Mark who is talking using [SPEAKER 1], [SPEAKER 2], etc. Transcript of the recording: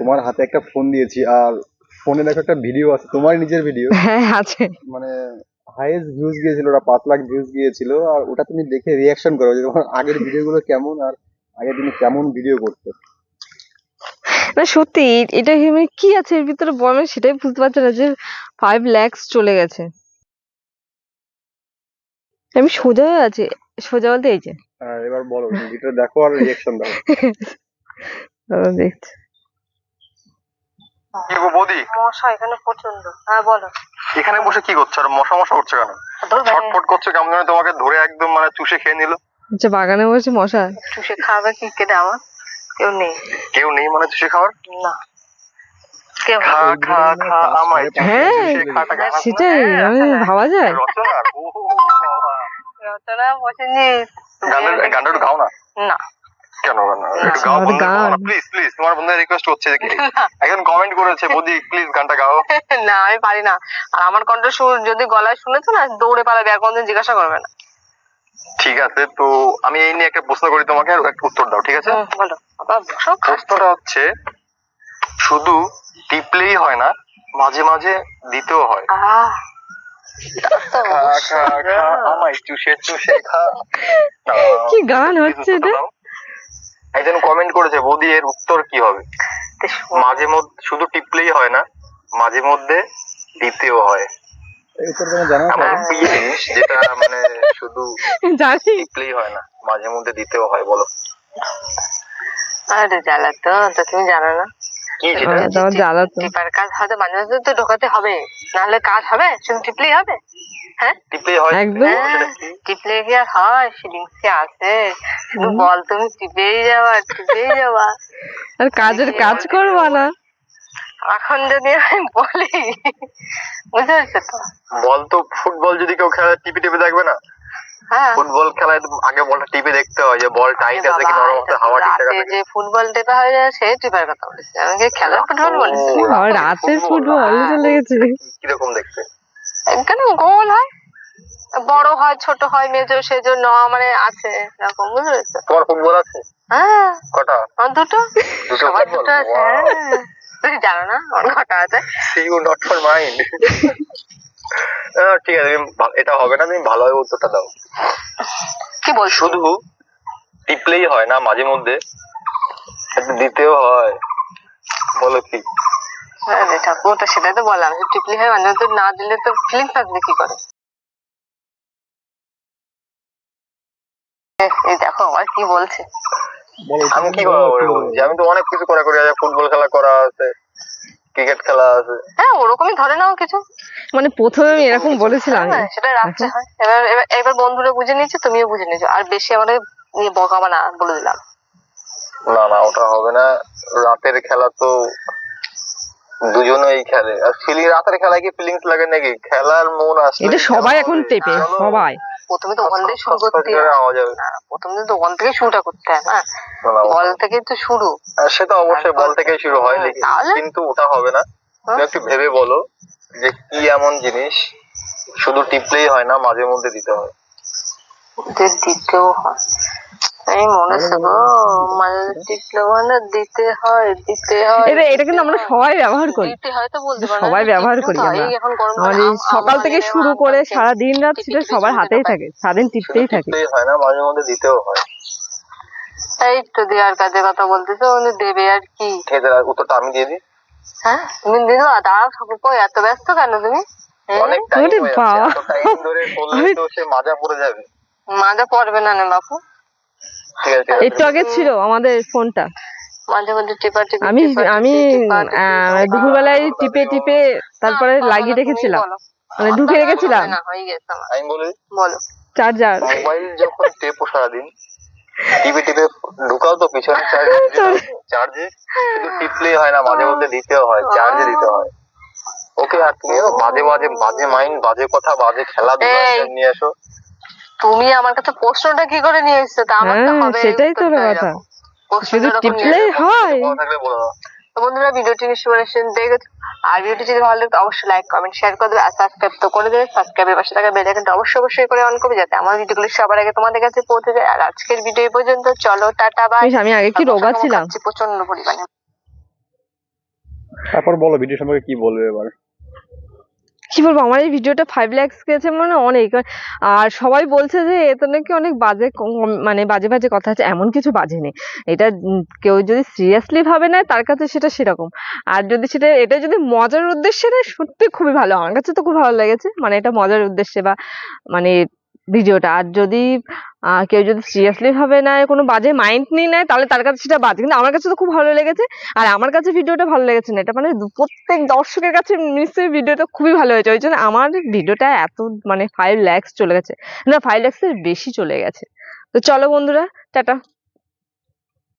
[SPEAKER 1] তোমার হাতে একটা ফোন দিয়েছি, আর ফোনে দেখো একটা ভিডিও আছে, তোমার নিজের ভিডিও।
[SPEAKER 2] হ্যাঁ আছে।
[SPEAKER 1] মানে হাইয়েস্ট ভিউজ গিয়েছিল, ওটা 5 লাখ ভিউজ গিয়েছিল। আর ওটা তুমি দেখে রিয়াকশন করো যে তোমার আগের ভিডিওগুলো কেমন, আর আগে তুমি কেমন ভিডিও করতে।
[SPEAKER 2] না সত্যি এটা মানে কি আছে এর ভিতরে বল, আমি সেটাই বুঝতে পারছি না যে 5 lakhs চলে গেছে। আমি সোজা হয়ে আছি, সোজা বলতে এই যে
[SPEAKER 1] এবার বলো, তুমি ভিডিওটা দেখো আর রিয়াকশন দাও।
[SPEAKER 2] দাদা দেখছি।
[SPEAKER 3] কি গো বৌদি,
[SPEAKER 4] মশা এখানে প্রচন্ড। হ্যাঁ বলো।
[SPEAKER 3] এখানে বসে কি করছো? আর মশা মশা করছো কেন? ছটফট করছো কেমন যেন, তোমাকে ধরে একদম মানে চুষে খেয়ে নিল।
[SPEAKER 2] আচ্ছা বাগানে বসে মশা
[SPEAKER 4] চুষে খাবে কি কেটে? আমার কেউ নেই।
[SPEAKER 3] কেউ নেই মানে চুষে খাওয়ার?
[SPEAKER 4] না কেউ
[SPEAKER 3] খা খা খা আমায় চুষে
[SPEAKER 2] হ্যাঁ
[SPEAKER 3] চুষে খাটা গান আছে না?
[SPEAKER 2] সেটাই আমি ভাবা যায়।
[SPEAKER 3] রচনার? ও বাবা,
[SPEAKER 4] রচনা বসেনি।
[SPEAKER 3] গানটা একটু গাও না।
[SPEAKER 4] না
[SPEAKER 3] কেন একটু গাও,
[SPEAKER 2] আমার
[SPEAKER 3] বন্ধু গাও না
[SPEAKER 2] গান।
[SPEAKER 3] প্লিজ প্লিজ, তোমার বন্ধু রিকোয়েস্ট করছে দেখি। একজন কমেন্ট করেছে বৌদি প্লিজ গানটা গাও।
[SPEAKER 4] না আমি পারি না। আর আমার কণ্ঠ সুর যদি গলায় শুনেছো না, দৌড়ে পালাবে, আর কোনদিন জিজ্ঞাসা করবে না।
[SPEAKER 3] ঠিক আছে, তো আমি এই নিয়ে একটা প্রশ্ন করি তোমাকে, আর একটা উত্তর দাও, ঠিক আছে?
[SPEAKER 4] বলো।
[SPEAKER 3] প্রশ্নটা হচ্ছে, শুধু টিপলেই হয় না, মাঝে মাঝে দিতেও হয়। খা খা খা আমায় চুষে চুষে খা। না,
[SPEAKER 2] কি গান
[SPEAKER 3] please
[SPEAKER 2] হচ্ছে
[SPEAKER 3] উত্তরটা
[SPEAKER 2] এটা?
[SPEAKER 3] দাও। একজন কমেন্ট করেছে বৌদি এর উত্তর কি হবে? মাঝে মধ্যে শুধু টিপলেই হয় না, মাঝে মধ্যে দিতেও হয়।
[SPEAKER 1] এরপর তোমার জানা আছে?
[SPEAKER 3] এমন কি জিনিস যেটা মানে শুধু
[SPEAKER 2] জানি
[SPEAKER 3] টিপলেই হয় না, মাঝে মধ্যে দিতেও হয়, বলো
[SPEAKER 4] আরে জ্বালা তো, তো তুমি জানো না?
[SPEAKER 3] কি সেটা?
[SPEAKER 2] তোমার জ্বালা তো।
[SPEAKER 4] টিপার কাজ হয়তো মাঝে মাঝে তো ঢোকাতে হবে, নাহলে কাজ হবে? শুধু টিপলেই হবে? হ্যাঁ
[SPEAKER 3] টিপলেই হয়
[SPEAKER 2] একদম।
[SPEAKER 3] সেটা কি?
[SPEAKER 4] টিপলে কি আর হয়? ফিলিংস কি আছে? শুধু বল তুমি টিপেই যাবা, টিপেই যাবা।
[SPEAKER 2] আর কাজের কাজ করবা না।
[SPEAKER 4] এখন যদি আমি বলি, বুঝতে পারছো তো?
[SPEAKER 3] বল তো, ফুটবল যদি কেউ খেলে টিপে টিপে দেখবে না?
[SPEAKER 4] হ্যাঁ
[SPEAKER 3] ফুটবল খেলায় তো আগে বলটা টিপে দেখতে হয় যে বল টাইট আছে কি
[SPEAKER 4] বাবা,
[SPEAKER 3] নরম
[SPEAKER 4] এটা
[SPEAKER 3] আছে,
[SPEAKER 4] তো
[SPEAKER 3] হাওয়া ঠিকঠাক
[SPEAKER 4] রাতে
[SPEAKER 3] আছে কি।
[SPEAKER 4] যে ফুটবল টেপা হয়ে যায় সে টিপার কথা বলেছে, আমাকে খেলার ফুটবল বলেছে।
[SPEAKER 3] ও,
[SPEAKER 2] আর রাতের ফুটবল চলে গেছে।
[SPEAKER 3] কিরকম দেখতে?
[SPEAKER 4] কেন গোল হয়, বড় হয়, ছোট হয়, মেজো সেজো ন মানে আছে এরকম, বুঝতে পেরেছো?
[SPEAKER 3] তোমার ফুটবল আছে?
[SPEAKER 4] হ্যাঁ
[SPEAKER 3] কটা?
[SPEAKER 4] আমার দুটো।
[SPEAKER 3] দুটো
[SPEAKER 4] সবার
[SPEAKER 3] ফুটবল?
[SPEAKER 4] দুটো আছে।
[SPEAKER 3] Wow.
[SPEAKER 4] হ্যাঁ তুমি জানো না আমার কটা আছে?
[SPEAKER 3] See you not for mind. ঠিক আছে, এটা হবে না, তুমি ভালোভাবে উত্তরটা দাও।
[SPEAKER 4] কি বল?
[SPEAKER 3] শুধু টিপলেই হয় না, মাঝে মধ্যে একটু দিতেও হয়, বলো কি?
[SPEAKER 4] আরে ঠাকুর, তো সেটাই তো বললাম, যে টিপলি হয় মানে তো, না দিলে তো ফিলিংস আসবে কি করে? এই দেখো আমার কি বলছে।
[SPEAKER 1] বলো
[SPEAKER 3] আমি কি করা করে বলছি? আমি তো অনেক কিছু করা করি, ফুটবল খেলা করা আছে, ক্রিকেট খেলা আছে।
[SPEAKER 4] হ্যাঁ ওরকমই ধরে নাও কিছু।
[SPEAKER 2] মানে প্রথমে আমি এরকম বলেছিলাম।
[SPEAKER 4] হ্যাঁ, সেটা রাখতে হয়। এবার বন্ধুরা বুঝে নিয়েছে, তুমিও বুঝে নিয়েছো, আর বেশি আমাদের নিয়ে বকাবা না, বলে দিলাম।
[SPEAKER 3] না না, ওটা হবে না। রাতের খেলা তো দুজনেই খেলে, আর রাতের খেলায় কি ফিলিংস লাগে নাকি? খেলার মন আসলে
[SPEAKER 2] এটা সবাই এখন টেপে, সবাই।
[SPEAKER 4] প্রথমে তো ওখান থেকে শুরু করতে
[SPEAKER 3] আওয়াজ হবে।
[SPEAKER 4] প্রথমে তো ওখান থেকে শুরুটা করতে হয়। হ্যাঁ বল থেকে তো শুরু।
[SPEAKER 3] সেটা অবশ্যই বল থেকেই শুরু হয়,
[SPEAKER 4] তাহলে?
[SPEAKER 3] কিন্তু ওটা হবে না। তুমি একটু ভেবে বলো যে কি এমন জিনিস শুধু টিপলেই হয় না, মাঝে মধ্যে দিতে হয়।
[SPEAKER 4] দিতেও হয়। এই মনে আছে গো, মাঝে টিপলে মানে দিতে হয়, দিতে হয়।
[SPEAKER 2] এটা কিন্তু আমরা সবাই ব্যবহার করি।
[SPEAKER 4] দিতে হয় তো বলতে পারো না,
[SPEAKER 2] সবাই ব্যবহার করি
[SPEAKER 4] টিপতে হয়।
[SPEAKER 2] আমরা।
[SPEAKER 4] এই এখন গরম
[SPEAKER 2] আমার এই সকাল থেকে শুরু করে সারা দিন রাত সেটা সবার হাতেই থাকে, সারাদিন টিপতেই থাকে।
[SPEAKER 3] টিপলেই হয় না, মাঝে মধ্যে দিতেও হয়।
[SPEAKER 4] এই তো দেওয়ার কাজের কথা বলতেছো, উনি দেবে আর কি।
[SPEAKER 3] ঠিক আছে, উত্তরটা আমি দিয়ে দিই।
[SPEAKER 4] হ্যাঁ তুমি দিও, দাঁড়াও ঠাকুর, এত ব্যস্ত কেন তুমি?
[SPEAKER 3] অনেক টাইম
[SPEAKER 2] ওরে
[SPEAKER 3] হয়ে
[SPEAKER 2] বাবা।
[SPEAKER 3] যাচ্ছে, এত টাইম ধরে করলে তো সে মাজা পড়ে যাবে।
[SPEAKER 4] মাজা পড়বে না না বাপু।
[SPEAKER 3] ঠিক আছে, ঠিক আছে।
[SPEAKER 2] একটু আগে ছিল আমাদের ফোনটা,
[SPEAKER 4] মাঝে মধ্যে টিপা টিপি
[SPEAKER 2] আমি
[SPEAKER 4] টিপা টিপি
[SPEAKER 2] দুপুরবেলায় টিপে টিপে তারপরে লাগিয়ে রেখেছিলাম, মানে ঢুকে রেখেছিলাম।
[SPEAKER 4] না হয়ে গেছে আমার।
[SPEAKER 3] আমি বলি,
[SPEAKER 4] বলো।
[SPEAKER 3] চার্জার মোবাইল যখন টেপো সারাদিন, টিপে টিপে ঢুকাও তো পিছনে চার্জে, শুধু টিপলেই হয় না, মাঝে মধ্যে দিতেও হয়, চার্জে দিতে হয়। ওকে, আর তুমি বাজে বাজে বাজে মাইন্ড, বাজে কথা, বাজে খেলাধুলা নিয়ে এসো।
[SPEAKER 4] তুমি আমার কাছে প্রশ্নটা কি করে নিয়ে এসছো? তা আমার তো হবে,
[SPEAKER 2] সেটাই তো কথা, শুধু টিপলেই হয়।
[SPEAKER 3] থাকলে বলো।
[SPEAKER 4] তো বন্ধুরা ভিডিওটি নিশ্চয়ই দেখেছো, আর ভিডিওটি যদি ভালো লাগে অবশ্যই লাইক কমেন্ট শেয়ার করে দেবে, আর সাবস্ক্রাইব তো করে দেবে। সাবস্ক্রাইবের পাশে থাকা বেল আইকনটা অবশ্যই করে অন করবে, যাতে আমার ভিডিওগুলো সবার আগে তোমাদের কাছে পৌঁছে যায়। আর আজকের ভিডিও পর্যন্ত, চলো টাটা বাই।
[SPEAKER 2] আমি আগে কি রোগা ছিলাম
[SPEAKER 4] প্রচন্ড পরিমাণে।
[SPEAKER 1] তারপর বলো ভিডিও সম্পর্কে কি বলবে এবার।
[SPEAKER 2] কি বলবো, আমার এই ভিডিওটা 5 lakhs গেছে মানে অনেক। আর সবাই বলছে যে এতে নাকি অনেক বাজে মানে বাজে বাজে কথা আছে, এমন কিছু বাজে নেই। এটা কেউ যদি সিরিয়াসলি ভাবে না তার কাছে সেটা সেরকম। আর যদি এটা যদি মজার উদ্দেশ্যে নেয়, সত্যি খুবই ভালো, আমার কাছে তো খুব ভালো লেগেছে। মানে এটা মজার উদ্দেশ্যে বা মানে ভিডিওটা। আর যদি কেউ যদি সিরিয়াসলি ভাবে নেয়, কোনো বাজে মাইন্ড নিয়ে নেয়, তাহলে তার কাছে সেটা বাজে। কিন্তু আমার কাছে তো খুব ভালো লেগেছে। আর আমার কাছে ভিডিওটা ভালো লেগেছে না, এটা মানে প্রত্যেক দর্শকের কাছে নিশ্চয়ই ভিডিওটা খুবই ভালো হয়েছে। ওই জন্য আমার ভিডিওটা এত মানে 5 lakhs চলে গেছে, না 5 lakhs এর বেশি চলে গেছে। তো চলো বন্ধুরা, টাটা।